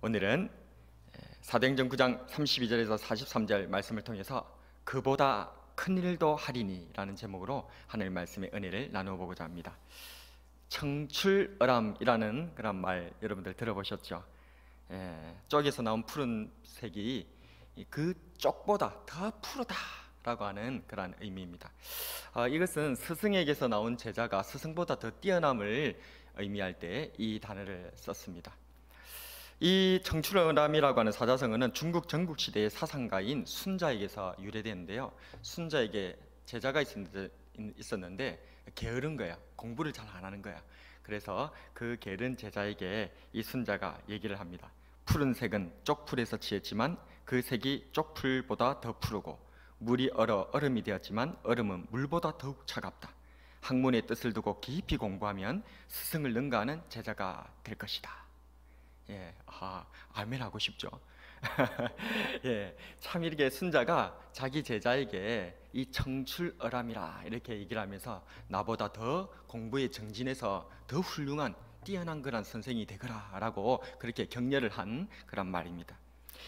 오늘은 사도행전 9장 32절에서 43절 말씀을 통해서 그보다 큰 일도 하리니 라는 제목으로 하나님의 말씀의 은혜를 나누어 보고자 합니다. 청출어람이라는 그런 말 여러분들 들어보셨죠? 쪽에서 나온 푸른색이 그 쪽보다 더 푸르다 라고 하는 그런 의미입니다. 이것은 스승에게서 나온 제자가 스승보다 더 뛰어남을 의미할 때 이 단어를 썼습니다. 이 청출어람이라고 하는 사자성어는 중국 전국시대의 사상가인 순자에게서 유래되는데요, 순자에게 제자가 있었는데 게으른 거야. 공부를 잘 안 하는 거야. 그래서 그 게으른 제자에게 이 순자가 얘기를 합니다. 푸른색은 쪽풀에서 취했지만 그 색이 쪽풀보다 더 푸르고, 물이 얼어 얼음이 되었지만 얼음은 물보다 더욱 차갑다. 학문의 뜻을 두고 깊이 공부하면 스승을 능가하는 제자가 될 것이다. 아멘 하고 싶죠. 참 이렇게 순자가 자기 제자에게 이 청출어람이라 이렇게 얘기를 하면서 나보다 더 공부에 정진해서 더 훌륭한 뛰어난 그런 선생이 되거라 라고 그렇게 격려를 한 그런 말입니다.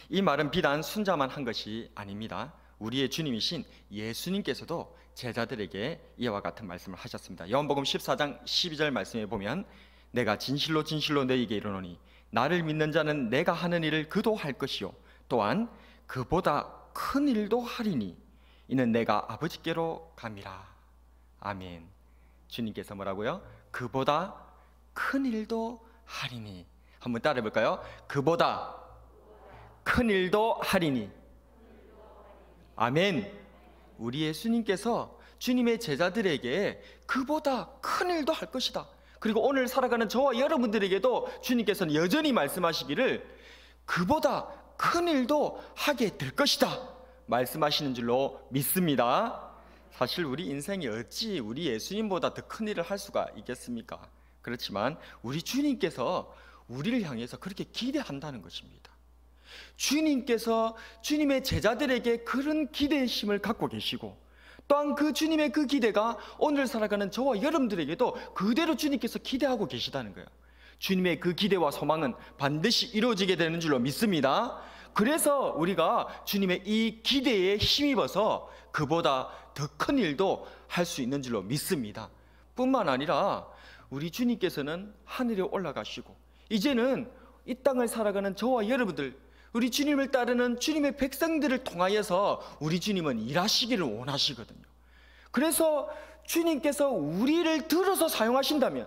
이 말은 비단 순자만 한 것이 아닙니다. 우리의 주님이신 예수님께서도 제자들에게 이와 같은 말씀을 하셨습니다. 요한복음 14장 12절 말씀에 보면 내가 진실로 진실로 너희에게 이르노니 나를 믿는 자는 내가 하는 일을 그도 할 것이요 또한 그보다 큰 일도 하리니 이는 내가 아버지께로 감이라. 아멘. 주님께서 뭐라고요? 그보다 큰 일도 하리니. 한번 따라해 볼까요? 그보다 큰 일도 하리니. 아멘. 우리 예수님께서 주님의 제자들에게 그보다 큰 일도 할 것이다. 그리고 오늘 살아가는 저와 여러분들에게도 주님께서는 여전히 말씀하시기를 그보다 큰 일도 하게 될 것이다 말씀하시는 줄로 믿습니다. 사실 우리 인생이 어찌 우리 예수님보다 더 큰 일을 할 수가 있겠습니까? 그렇지만 우리 주님께서 우리를 향해서 그렇게 기대한다는 것입니다. 주님께서 주님의 제자들에게 그런 기대심을 갖고 계시고, 또한 그 주님의 그 기대가 오늘 살아가는 저와 여러분들에게도 그대로 주님께서 기대하고 계시다는 거예요. 주님의 그 기대와 소망은 반드시 이루어지게 되는 줄로 믿습니다. 그래서 우리가 주님의 이 기대에 힘입어서 그보다 더 큰 일도 할 수 있는 줄로 믿습니다. 뿐만 아니라 우리 주님께서는 하늘에 올라가시고 이제는 이 땅을 살아가는 저와 여러분들, 우리 주님을 따르는 주님의 백성들을 통하여서 우리 주님은 일하시기를 원하시거든요. 그래서 주님께서 우리를 들어서 사용하신다면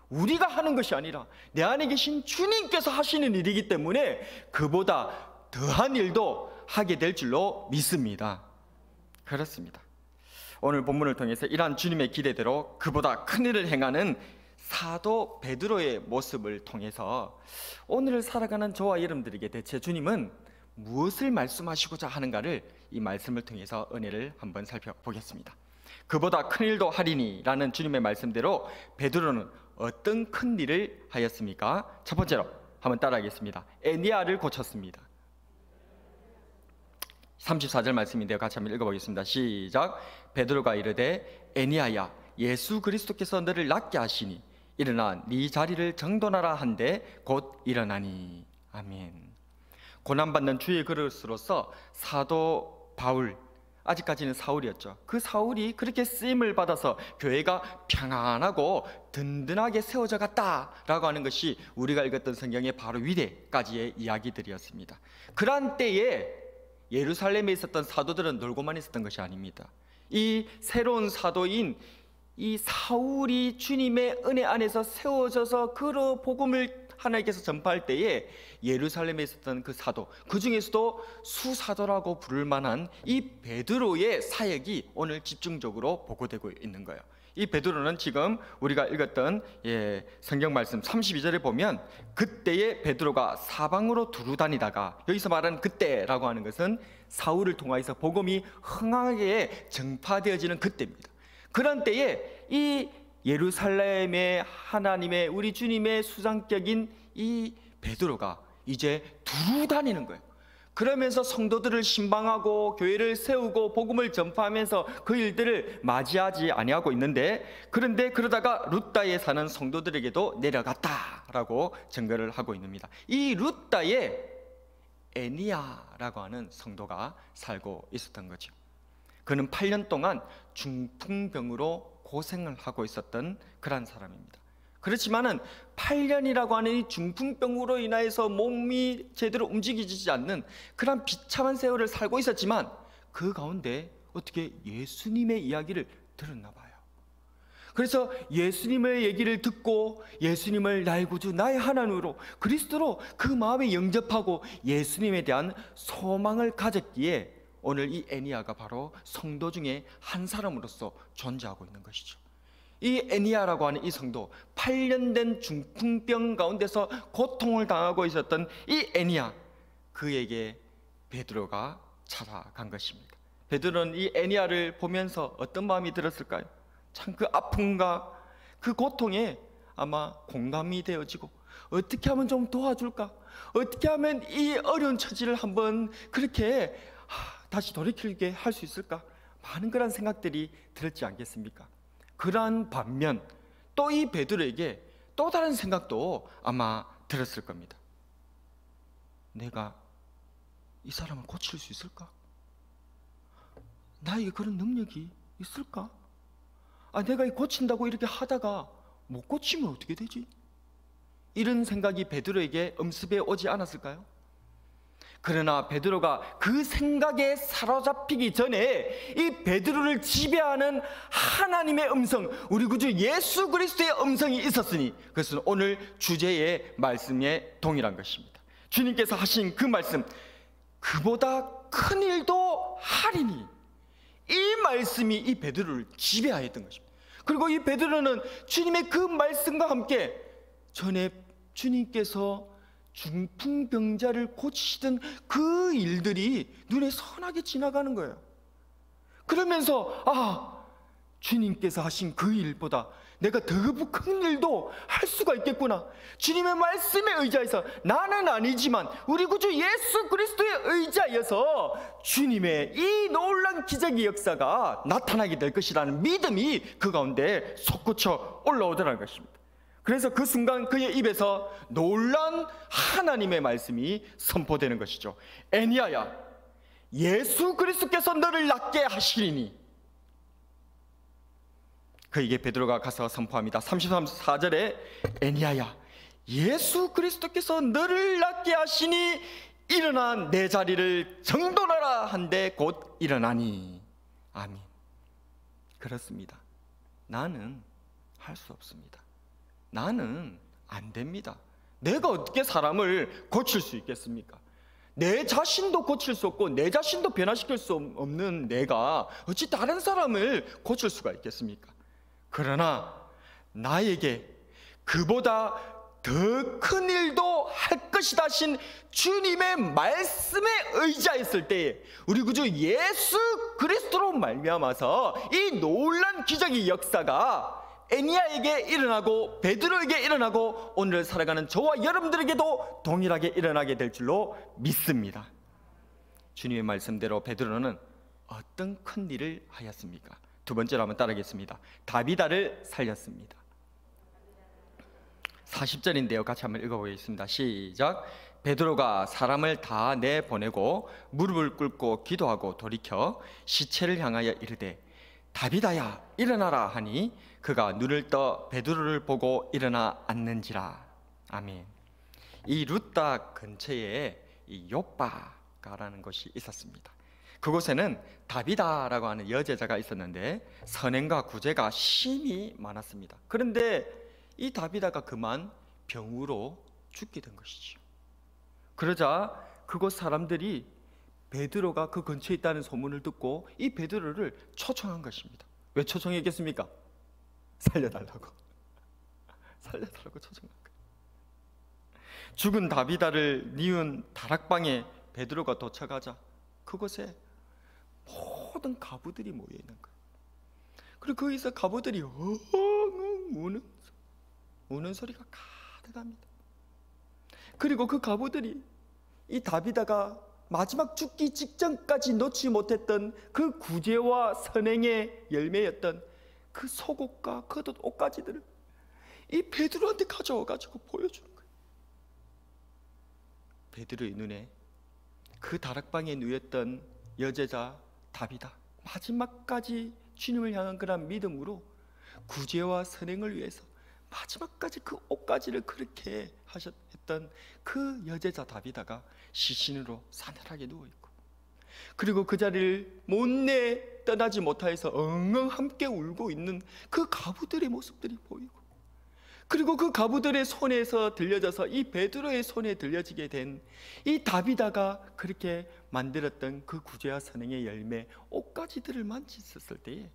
우리가 하는 것이 아니라 내 안에 계신 주님께서 하시는 일이기 때문에 그보다 더한 일도 하게 될 줄로 믿습니다. 그렇습니다. 오늘 본문을 통해서 이러한 주님의 기대대로 그보다 큰 일을 행하는 사도 베드로의 모습을 통해서 오늘을 살아가는 저와 여러분들에게 대체 주님은 무엇을 말씀하시고자 하는가를 이 말씀을 통해서 은혜를 한번 살펴보겠습니다. 그보다 큰 일도 하리니 라는 주님의 말씀대로 베드로는 어떤 큰 일을 하였습니까? 첫 번째로 한번 따라하겠습니다. 에니야를 고쳤습니다. 34절 말씀인데요, 같이 한번 읽어보겠습니다. 시작. 베드로가 이르되 에니야야 예수 그리스도께서 너를 낫게 하시니 일어나 네 자리를 정돈하라 한데 곧 일어나니. 아멘. 고난받는 주의 그릇으로서 사도 바울, 아직까지는 사울이었죠. 그 사울이 그렇게 쓰임을 받아서 교회가 평안하고 든든하게 세워져 갔다라고 하는 것이 우리가 읽었던 성경의 바로 위대까지의 이야기들이었습니다. 그러한 때에 예루살렘에 있었던 사도들은 놀고만 있었던 것이 아닙니다. 이 새로운 사도인 이 사울이 주님의 은혜 안에서 세워져서 그 복음을 하나님께서 전파할 때에 예루살렘에 있었던 그 사도, 그 중에서도 수사도라고 부를 만한 이 베드로의 사역이 오늘 집중적으로 보고되고 있는 거예요. 이 베드로는 지금 우리가 읽었던 성경 말씀 32절에 보면 그때에 베드로가 사방으로 두루 다니다가, 여기서 말하는 그때라고 하는 것은 사울을 통하여서 복음이 흥하게 전파되어지는 그때입니다. 그런 때에 이 예루살렘의 하나님의 우리 주님의 수장격인 이 베드로가 이제 두루 다니는 거예요. 그러면서 성도들을 신방하고 교회를 세우고 복음을 전파하면서 그 일들을 맞이하지 아니하고 있는데, 그런데 그러다가 룻다에 사는 성도들에게도 내려갔다라고 증거를 하고 있습니다. 이 룻다에 에니야라고 하는 성도가 살고 있었던 거죠. 그는 8년 동안 중풍병으로 고생을 하고 있었던 그런 사람입니다. 그렇지만은 8년이라고 하는 이 중풍병으로 인하여서 몸이 제대로 움직이지 않는 그런 비참한 세월을 살고 있었지만, 그 가운데 어떻게 예수님의 이야기를 들었나 봐요. 그래서 예수님의 얘기를 듣고 예수님을 나의 구주, 나의 하나님으로, 그리스도로 그 마음에 영접하고 예수님에 대한 소망을 가졌기에 오늘 이 에니야가 바로 성도 중에 한 사람으로서 존재하고 있는 것이죠. 이 에니야라고 하는 이 성도, 8년 된 중풍병 가운데서 고통을 당하고 있었던 이 에니야, 그에게 베드로가 찾아간 것입니다. 베드로는 이 에니야를 보면서 어떤 마음이 들었을까요? 참 그 아픔과 그 고통에 아마 공감이 되어지고, 어떻게 하면 좀 도와줄까? 어떻게 하면 이 어려운 처지를 한번 그렇게 다시 돌이키게 할 수 있을까? 많은 그런 생각들이 들었지 않겠습니까? 그러한 반면 또 이 베드로에게 또 다른 생각도 아마 들었을 겁니다. 내가 이 사람을 고칠 수 있을까? 나에게 그런 능력이 있을까? 내가 고친다고 이렇게 하다가 못 고치면 어떻게 되지? 이런 생각이 베드로에게 엄습해 오지 않았을까요? 그러나 베드로가 그 생각에 사로잡히기 전에 이 베드로를 지배하는 하나님의 음성, 우리 구주 예수 그리스도의 음성이 있었으니, 그것은 오늘 주제의 말씀에 동일한 것입니다. 주님께서 하신 그 말씀, 그보다 큰 일도 하리니, 이 말씀이 이 베드로를 지배하였던 것입니다. 그리고 이 베드로는 주님의 그 말씀과 함께 전에 주님께서 중풍병자를 고치시던 그 일들이 눈에 선하게 지나가는 거예요. 그러면서 주님께서 하신 그 일보다 내가 더 큰 일도 할 수가 있겠구나. 주님의 말씀에 의지해서, 나는 아니지만 우리 구주 예수 그리스도에 의지하여서 주님의 이 놀라운 기적의 역사가 나타나게 될 것이라는 믿음이 그 가운데 솟구쳐 올라오더라는 것입니다. 그래서 그 순간 그의 입에서 놀란 하나님의 말씀이 선포되는 것이죠. 에니야야, 예수 그리스도께서 너를 낫게 하시리니. 그에게 베드로가 가서 선포합니다. 33절에 에니야야, 예수 그리스도께서 너를 낫게 하시니 일어나 내 자리를 정돈하라 한데 곧 일어나니. 아멘. 그렇습니다. 나는 할 수 없습니다. 나는 안 됩니다. 내가 어떻게 사람을 고칠 수 있겠습니까? 내 자신도 고칠 수 없고 내 자신도 변화시킬 수 없는 내가 어찌 다른 사람을 고칠 수가 있겠습니까? 그러나 나에게 그보다 더 큰 일도 할 것이다 하신 주님의 말씀에 의지하였을 때에 우리 구주 예수 그리스도로 말미암아서 이 놀란 기적의 역사가 에니야에게 일어나고 베드로에게 일어나고 오늘 살아가는 저와 여러분들에게도 동일하게 일어나게 될 줄로 믿습니다. 주님의 말씀대로 베드로는 어떤 큰 일을 하였습니까? 두 번째로 한번 따르겠습니다. 다비다를 살렸습니다. 40절인데요. 같이 한번 읽어보겠습니다. 시작. 베드로가 사람을 다 내보내고 무릎을 꿇고 기도하고 돌이켜 시체를 향하여 이르되 다비다야 일어나라 하니 그가 눈을 떠 베드로를 보고 일어나 앉는지라. 아멘. 이 룻다 근처에 이 요빠가라는 곳이 있었습니다. 그곳에는 다비다라고 하는 여제자가 있었는데 선행과 구제가 심히 많았습니다. 그런데 이 다비다가 그만 병으로 죽게 된 것이죠. 그러자 그곳 사람들이 베드로가 그 근처에 있다는 소문을 듣고 이 베드로를 초청한 것입니다. 왜 초청했겠습니까? 살려달라고 초청한 거예요. 죽은 다비다를 뉘운 다락방에 베드로가 도착하자 그곳에 모든 가부들이 모여 있는 거예요. 그리고 거기서 가부들이 우는 소리가 가득합니다. 그리고 그 가부들이 이 다비다가 마지막 죽기 직전까지 놓지 못했던 그 구제와 선행의 열매였던 그 속옷과 겉옷 옷가지들을 이 베드로한테 가져와가지고 보여주는 거예요. 베드로의 눈에 그 다락방에 누웠던 여제자 다비다, 마지막까지 주님을 향한 그런 믿음으로 구제와 선행을 위해서 마지막까지 그 옷가지를 그렇게 했던 그 여제자 다비다가 시신으로 사늘하게 누워있고, 그리고 그 자리를 못내 떠나지 못하여서 엉엉 함께 울고 있는 그 가부들의 모습들이 보이고, 그리고 그 가부들의 손에서 들려져서 이 베드로의 손에 들려지게 된 이 다비다가 그렇게 만들었던 그 구제와 선행의 열매 옷가지들을 만졌을 때에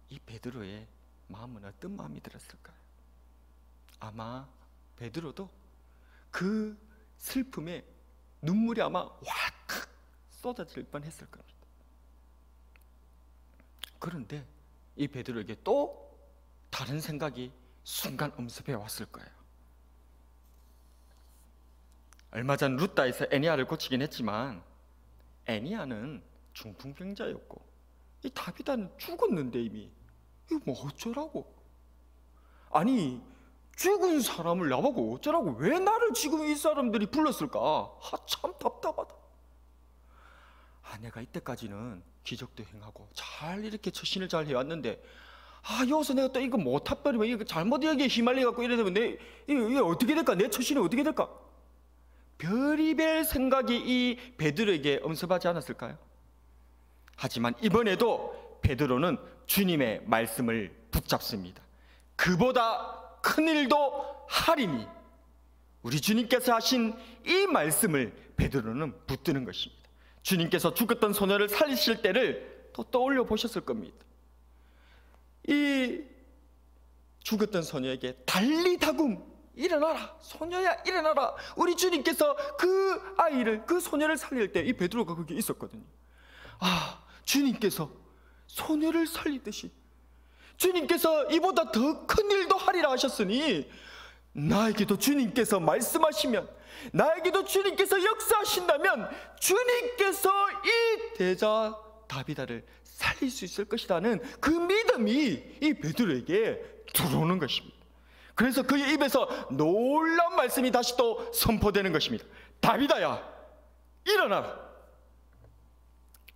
이 베드로의 마음은 어떤 마음이 들었을까요? 아마 베드로도 그 슬픔에 눈물이 아마 왈칵 쏟아질 뻔했을 겁니다. 그런데 이 베드로에게 또 다른 생각이 순간 엄습해 왔을 거예요. 얼마 전 루다에서 애니아를 고치긴 했지만 애니아는 중풍병자였고 이 다비다는 죽었는데 이미 이거 뭐 어쩌라고? 아니 죽은 사람을 나보고 어쩌라고? 왜 나를 지금 이 사람들이 불렀을까? 참 답답하다. 내가 이때까지는 기적도 행하고 잘 이렇게 처신을 잘 해왔는데 여기서 내가 또 이거 못합버리면 이거 잘못 여기에 휘말려갖고 이래 되면 이게 어떻게 될까? 내 처신이 어떻게 될까? 별의별 생각이 이 베드로에게 엄습하지 않았을까요? 하지만 이번에도 베드로는 주님의 말씀을 붙잡습니다. 그보다 큰 일도 하리니, 우리 주님께서 하신 이 말씀을 베드로는 붙드는 것입니다. 주님께서 죽었던 소녀를 살리실 때를 또 떠올려 보셨을 겁니다. 이 죽었던 소녀에게 달리다굼, 일어나라, 소녀야 일어나라. 우리 주님께서 그 아이를, 그 소녀를 살릴 때 이 베드로가 거기 있었거든요. 주님께서 소녀를 살리듯이 주님께서 이보다 더 큰 일도 하리라 하셨으니 나에게도 주님께서 말씀하시면, 나에게도 주님께서 역사하신다면 주님께서 이 대자 다비다를 살릴 수 있을 것이라는 그 믿음이 이 베드로에게 들어오는 것입니다. 그래서 그의 입에서 놀라운 말씀이 다시 또 선포되는 것입니다. 다비다야 일어나라.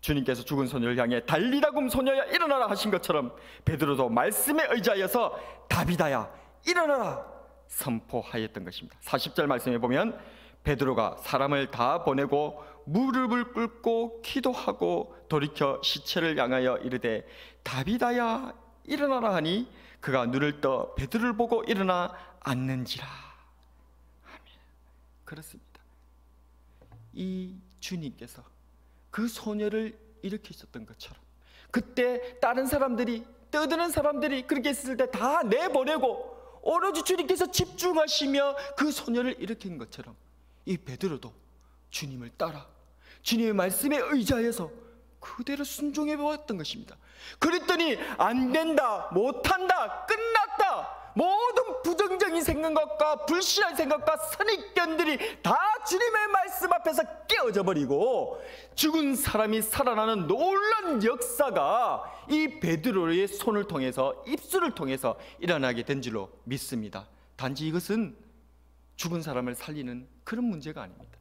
주님께서 죽은 소녀를 향해 달리다굼 소녀야 일어나라 하신 것처럼 베드로도 말씀에 의지하여서 다비다야 일어나라 선포하였던 것입니다. 40절 말씀에 보면 베드로가 사람을 다 보내고 무릎을 꿇고 기도하고 돌이켜 시체를 향하여 이르되 다비다야 일어나라 하니 그가 눈을 떠 베드로를 보고 일어나 앉는지라. 아멘. 그렇습니다. 이 주님께서 그 소녀를 일으키셨던 것처럼 그때 다른 사람들이, 떠드는 사람들이 그렇게 했을 때 다 내보내고 오로지 주님께서 집중하시며 그 소녀를 일으킨 것처럼 이 베드로도 주님을 따라 주님의 말씀에 의지하여서 그대로 순종해 보았던 것입니다. 그랬더니 안 된다, 못한다, 끝났다, 모든 부정적인 생각과 불신한 생각과 선입견들이 다 주님의 말씀 앞에서 깨어져 버리고 죽은 사람이 살아나는 놀라운 역사가 이 베드로의 손을 통해서, 입술을 통해서 일어나게 된 줄로 믿습니다. 단지 이것은 죽은 사람을 살리는 그런 문제가 아닙니다.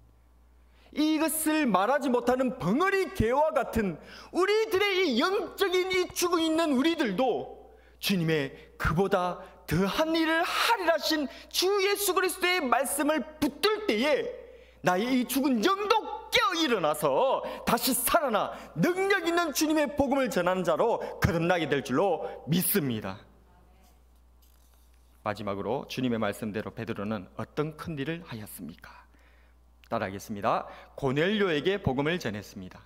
이것을 말하지 못하는 벙어리 개와 같은 우리들의 이 영적인 이 죽어 있는 우리들도 주님의 그보다 더한 일을 하리라 하신 주 예수 그리스도의 말씀을 붙들 때에 나의 이 죽은 영도 깨어 일어나서 다시 살아나 능력 있는 주님의 복음을 전하는 자로 거듭나게 될 줄로 믿습니다. 마지막으로 주님의 말씀대로 베드로는 어떤 큰 일을 하였습니까? 따라하겠습니다. 고넬료에게 복음을 전했습니다.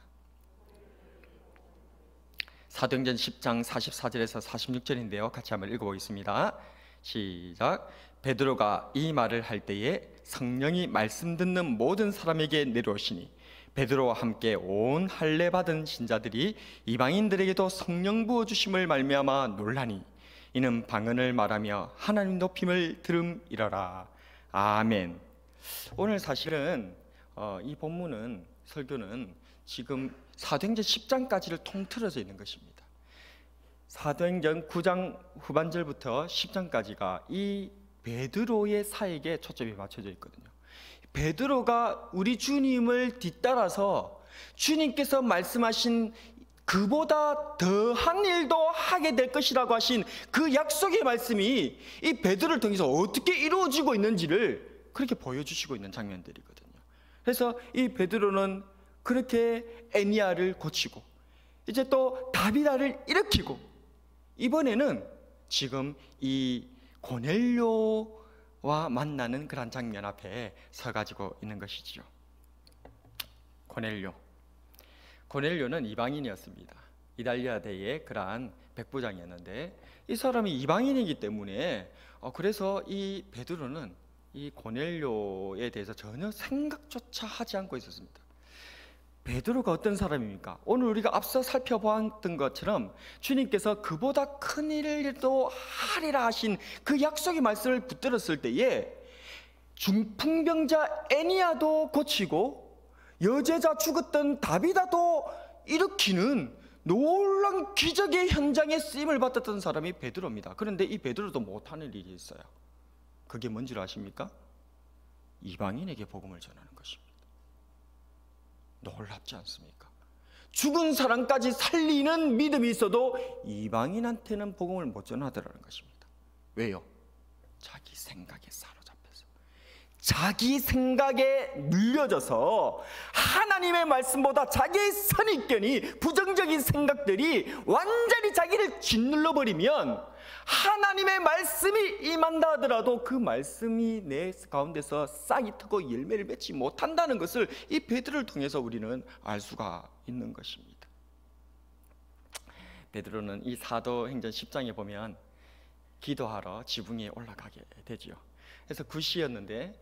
사도행전 10장 44절에서 46절인데요. 같이 한번 읽어보겠습니다. 시작. 베드로가 이 말을 할 때에 성령이 말씀 듣는 모든 사람에게 내려오시니 베드로와 함께 온 할례 받은 신자들이 이방인들에게도 성령 부어주심을 말미암아 놀라니 이는 방언을 말하며 하나님 높임을 들음이러라. 아멘. 오늘 사실은 이 본문은 설교는 지금 사도행전 10장까지를 통틀어져 있는 것입니다. 사도행전 9장 후반절부터 10장까지가 이 베드로의 사역에 초점이 맞춰져 있거든요. 베드로가 우리 주님을 뒤따라서 주님께서 말씀하신 그보다 더한 일도 하게 될 것이라고 하신 그 약속의 말씀이 이 베드로를 통해서 어떻게 이루어지고 있는지를 그렇게 보여주시고 있는 장면들이거든요. 그래서 이 베드로는 그렇게 애니야를 고치고 이제 또 다비다를 일으키고 이번에는 지금 이 고넬료와 만나는 그런 장면 앞에 서가지고 있는 것이지요. 고넬료는 이방인이었습니다. 이달리아대의 그러한 백부장이었는데 이 사람이 이방인이기 때문에 그래서 이 베드로는 이 고넬료에 대해서 전혀 생각조차 하지 않고 있었습니다. 베드로가 어떤 사람입니까? 오늘 우리가 앞서 살펴보았던 것처럼 주님께서 그보다 큰 일도 하리라 하신 그 약속의 말씀을 붙들었을 때에 중풍병자 애니야도 고치고 여제자 죽었던 다비다도 일으키는 놀라운 기적의 현장에 쓰임을 받았던 사람이 베드로입니다. 그런데 이 베드로도 못하는 일이 있어요. 그게 뭔지 아십니까? 이방인에게 복음을 전하는 것입니다. 놀랍지 않습니까? 죽은 사람까지 살리는 믿음이 있어도 이방인한테는 복음을 못 전하더라는 것입니다. 왜요? 자기 생각에 사로잡혀서, 자기 생각에 눌려져서 하나님의 말씀보다 자기의 선입견이, 부정적인 생각들이 완전히 자기를 짓눌러버리면 하나님의 말씀이 임한다 하더라도 그 말씀이 내 가운데서 싹이 트고 열매를 맺지 못한다는 것을 이 베드로를 통해서 우리는 알 수가 있는 것입니다. 베드로는 이 사도행전 10장에 보면 기도하러 지붕에 올라가게 되지요. 그래서 9시였는데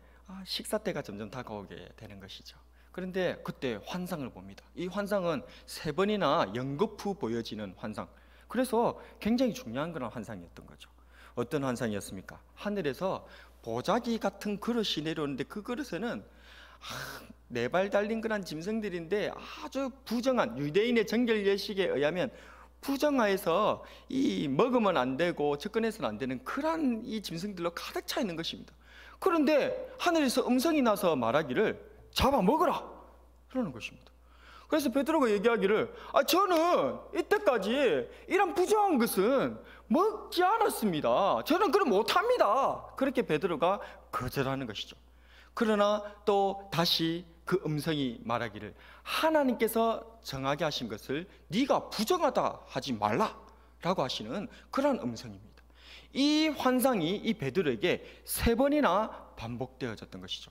식사 때가 점점 다가오게 되는 것이죠. 그런데 그때 환상을 봅니다. 이 환상은 3번이나 연거푸 보여지는 환상. 그래서 굉장히 중요한 그런 환상이었던 거죠. 어떤 환상이었습니까? 하늘에서 보자기 같은 그릇이 내려오는데 그 그릇에는 4발 달린 그런 짐승들인데 아주 부정한, 유대인의 정결 예식에 의하면 부정하여서 이 먹으면 안 되고 접근해서는 안 되는 그런 이 짐승들로 가득 차 있는 것입니다. 그런데 하늘에서 음성이 나서 말하기를 잡아 먹어라 그러는 것입니다. 그래서 베드로가 얘기하기를 저는 이때까지 이런 부정한 것은 먹지 않았습니다. 저는 그럼 못합니다. 그렇게 베드로가 거절하는 것이죠. 그러나 또 다시 그 음성이 말하기를 하나님께서 정하게 하신 것을 네가 부정하다 하지 말라라고 하시는 그런 음성입니다. 이 환상이 이 베드로에게 3번이나 반복되어졌던 것이죠.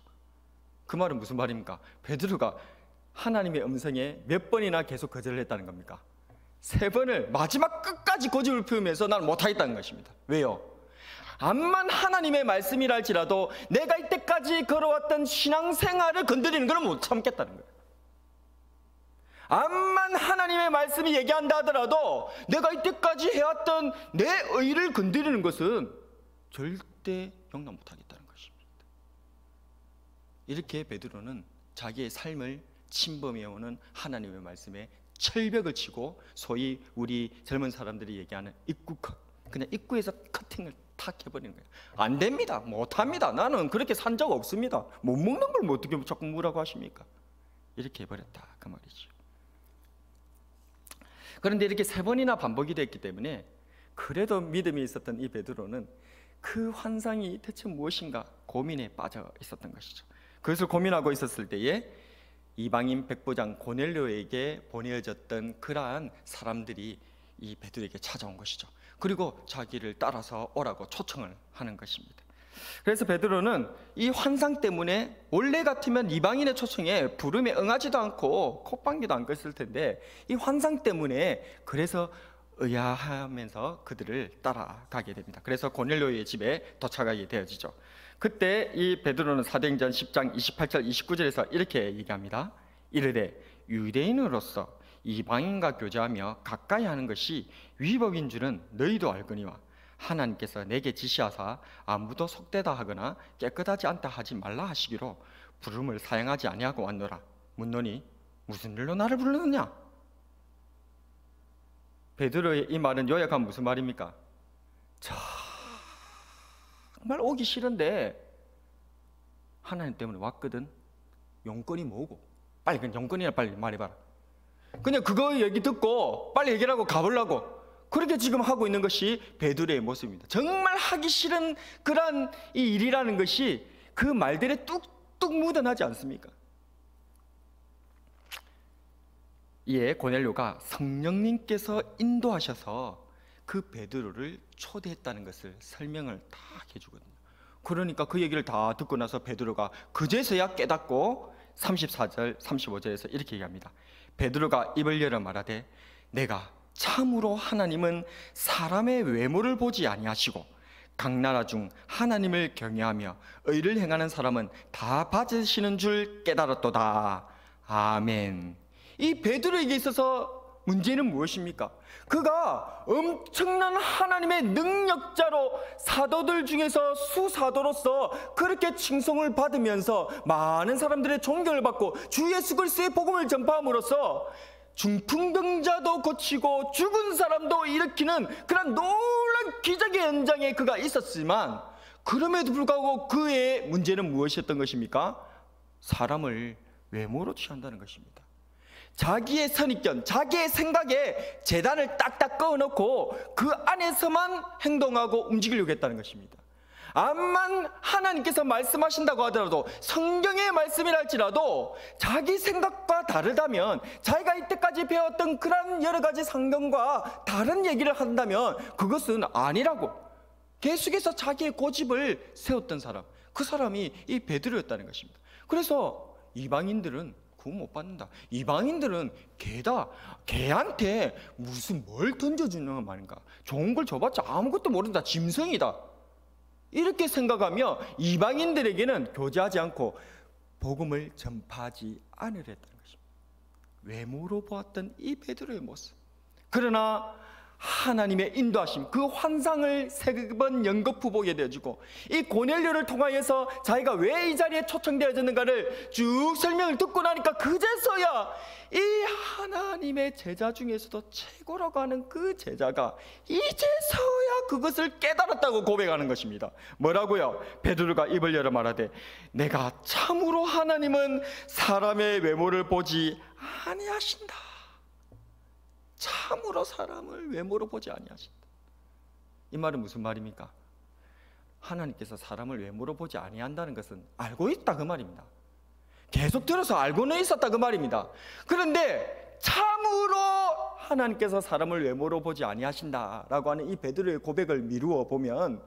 그 말은 무슨 말입니까? 베드로가 하나님의 음성에 몇 번이나 계속 거절을 했다는 겁니까? 3번을 마지막 끝까지 고집을 피우면서 난 못하겠다는 것입니다. 왜요? 암만 하나님의 말씀이라 할지라도 내가 이때까지 걸어왔던 신앙생활을 건드리는 걸 못 참겠다는 거예요. 암만 하나님의 말씀이 얘기한다 하더라도 내가 이때까지 해왔던 내 의를 건드리는 것은 절대 용납 못하겠다는 것입니다. 이렇게 베드로는 자기의 삶을 침범해오는 하나님의 말씀에 철벽을 치고 소위 우리 젊은 사람들이 얘기하는 입구컷, 그냥 입구에서 커팅을 탁 해버리는 거예요. 안 됩니다. 못합니다. 나는 그렇게 산 적 없습니다. 못 먹는 걸 뭐 어떻게 자꾸 뭐라고 하십니까? 이렇게 해버렸다 그 말이죠. 그런데 이렇게 3번이나 반복이 됐기 때문에 그래도 믿음이 있었던 이 베드로는 그 환상이 대체 무엇인가 고민에 빠져 있었던 것이죠. 그것을 고민하고 있었을 때에 이방인 백부장 고넬료에게 보내어졌던 그러한 사람들이 이 베드로에게 찾아온 것이죠. 그리고 자기를 따라서 오라고 초청을 하는 것입니다. 그래서 베드로는 이 환상 때문에 원래 같으면 이방인의 초청에 부름에 응하지도 않고 콧방귀도 안 꼈을 텐데 이 환상 때문에 그래서 의아하면서 그들을 따라가게 됩니다. 그래서 고넬료의 집에 도착하게 되어지죠. 그때 이 베드로는 사도행전 10장 28절 29절에서 이렇게 얘기합니다. 이르되 유대인으로서 이방인과 교제하며 가까이 하는 것이 위법인 줄은 너희도 알거니와 하나님께서 내게 지시하사 아무도 속되다 하거나 깨끗하지 않다 하지 말라 하시기로 부름을 사양하지 아니하고 왔노라. 묻노니 무슨 일로 나를 불렀느냐? 베드로의 이 말은 요약하면 무슨 말입니까? 정말 오기 싫은데 하나님 때문에 왔거든. 용건이 뭐고? 빨리 그 용건이나 빨리 말해봐라. 그냥 그거 얘기 듣고 빨리 얘기를 하고 가보려고 그렇게 지금 하고 있는 것이 베드로의 모습입니다. 정말 하기 싫은 그런 이 일이라는 것이 그 말들에 뚝뚝 묻어나지 않습니까? 이에 고넬료가 성령님께서 인도하셔서 그 베드로를 초대했다는 것을 설명을 다 해주거든요. 그러니까 그 얘기를 다 듣고 나서 베드로가 그제서야 깨닫고 34절 35절에서 이렇게 얘기합니다. 베드로가 입을 열어 말하되 내가 참으로 하나님은 사람의 외모를 보지 아니하시고 각 나라 중 하나님을 경외하며 의를 행하는 사람은 다 받으시는 줄 깨달았도다. 아멘. 이 베드로에게 있어서 문제는 무엇입니까? 그가 엄청난 하나님의 능력자로 사도들 중에서 수사도로서 그렇게 칭송을 받으면서 많은 사람들의 존경을 받고 주 예수 그리스도의 복음을 전파함으로써 중풍병자도 고치고 죽은 사람도 일으키는 그런 놀라운 기적의 현장에 그가 있었지만 그럼에도 불구하고 그의 문제는 무엇이었던 것입니까? 사람을 외모로 취한다는 것입니다. 자기의 선입견, 자기의 생각에 재단을 딱딱 그어놓고 그 안에서만 행동하고 움직이려고 했다는 것입니다. 암만 하나님께서 말씀하신다고 하더라도 성경의 말씀이라 할지라도 자기 생각과 다르다면 자기가 이때까지 배웠던 그런 여러 가지 성경과 다른 얘기를 한다면 그것은 아니라고 계속해서 자기의 고집을 세웠던 사람, 그 사람이 이 베드로였다는 것입니다. 그래서 이방인들은 구원 못 받는다. 이방인들은 걔한테 무슨 뭘 던져주는 말인가? 좋은 걸 줘봤자 아무것도 모른다. 짐승이다. 이렇게 생각하며 이방인들에게는 교제하지 않고 복음을 전파하지 않으려 했다는 것입니다. 외모로 보았던 이 베드로의 모습. 그러나 하나님의 인도하심, 그 환상을 세 번 연거푸 보게 되어지고 이 고넬료를 통하여서 자기가 왜 이 자리에 초청되어졌는가를 쭉 설명을 듣고 나니까 그제서야 이 하나님의 제자 중에서도 최고라고 하는 그 제자가 이제서야 그것을 깨달았다고 고백하는 것입니다. 뭐라고요? 베드로가 입을 열어 말하되 내가 참으로 하나님은 사람의 외모를 보지 아니하신다. 참으로 사람을 외모로 보지 아니하신다. 이 말은 무슨 말입니까? 하나님께서 사람을 외모로 보지 아니한다는 것은 알고 있다 그 말입니다. 계속 들어서 알고는 있었다 그 말입니다. 그런데 참으로 하나님께서 사람을 외모로 보지 아니하신다라고 하는 이 베드로의 고백을 미루어 보면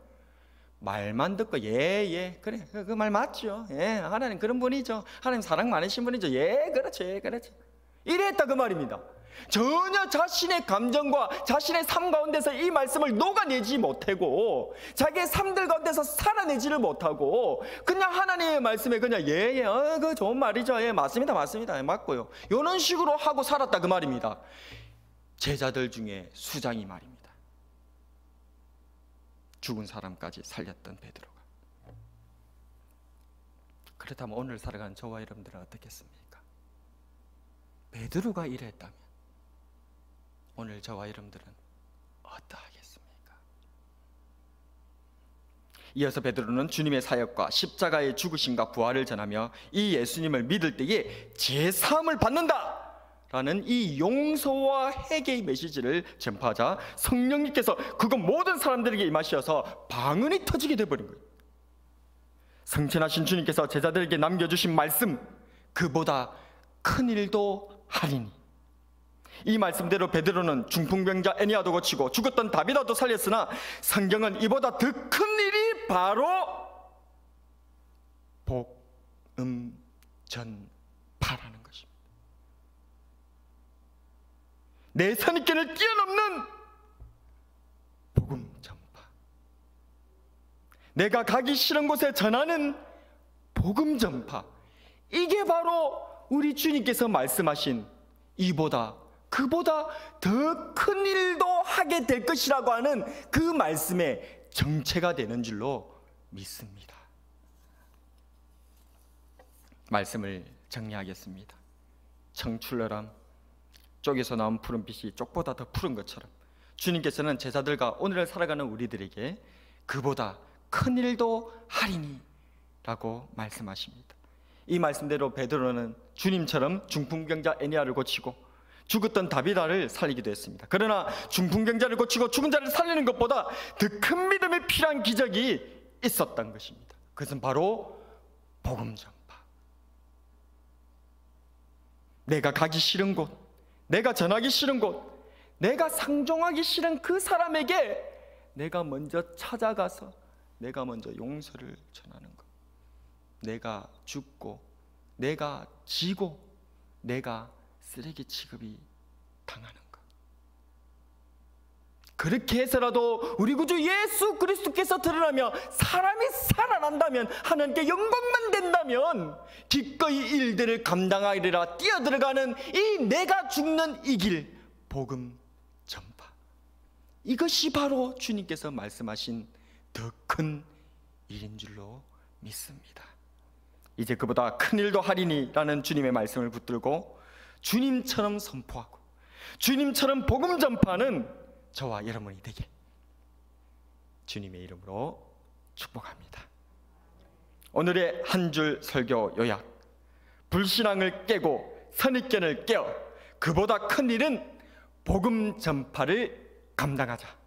말만 듣고 예 그래 그 말 맞죠. 예 하나님 그런 분이죠. 하나님 사랑 많으신 분이죠. 예 그렇죠. 이랬다 그 말입니다. 전혀 자신의 감정과 자신의 삶 가운데서 이 말씀을 녹아내지 못하고 자기의 삶들 가운데서 살아내지를 못하고 그냥 하나님의 말씀에 그냥 그 좋은 말이죠. 예 맞습니다. 예, 맞고요. 이런 식으로 하고 살았다 그 말입니다. 제자들 중에 수장이 말입니다. 죽은 사람까지 살렸던 베드로가. 그렇다면 오늘 살아가는 저와 여러분들은 어떻겠습니까? 베드로가 이랬다면 오늘 저와 여러분들은 어떠하겠습니까? 이어서 베드로는 주님의 사역과 십자가의 죽으심과 부활을 전하며 이 예수님을 믿을 때에 제사함을 받는다 라는 이 용서와 회개의 메시지를 전파하자 성령님께서 그거 모든 사람들에게 임하셔서 방언이 터지게 되어버린 거예요. 성천하신 주님께서 제자들에게 남겨주신 말씀, 그보다 큰 일도 하리니. 이 말씀대로 베드로는 중풍병자 애니아도 고치고 죽었던 다비다도 살렸으나 성경은 이보다 더 큰 일이 바로 복음 전파라는 것입니다. 내 선입견을 뛰어넘는 복음 전파, 내가 가기 싫은 곳에 전하는 복음 전파, 이게 바로 우리 주님께서 말씀하신 그보다 더 큰 일도 하게 될 것이라고 하는 그 말씀의 정체가 되는 줄로 믿습니다. 말씀을 정리하겠습니다. 청출러람, 쪽에서 나온 푸른빛이 쪽보다 더 푸른 것처럼 주님께서는 제자들과 오늘을 살아가는 우리들에게 그보다 큰 일도 하리니 라고 말씀하십니다. 이 말씀대로 베드로는 주님처럼 중풍병자 에니야를 고치고 죽었던 다비다를 살리기도 했습니다. 그러나 중풍병자를 고치고 죽은 자를 살리는 것보다 더 큰 믿음이 필요한 기적이 있었던 것입니다. 그것은 바로 복음 전파. 내가 가기 싫은 곳, 내가 전하기 싫은 곳, 내가 상종하기 싫은 그 사람에게 내가 먼저 찾아가서 내가 먼저 용서를 전하는 것, 내가 죽고 내가 지고 내가 쓰레기 취급이 당하는 것. 그렇게 해서라도 우리 구주 예수 그리스도께서 드러나며 사람이 살아난다면, 하나님께 영광만 된다면 기꺼이 일들을 감당하리라 뛰어들어가는 이 내가 죽는 이 길, 복음 전파. 이것이 바로 주님께서 말씀하신 더 큰 일인 줄로 믿습니다. 이제 그보다 큰 일도 하리니 라는 주님의 말씀을 붙들고 주님처럼 선포하고 주님처럼 복음 전파는 저와 여러분이 되게 주님의 이름으로 축복합니다. 오늘의 한 줄 설교 요약: 불신앙을 깨고 선입견을 깨어 그보다 큰 일은 복음 전파를 감당하자.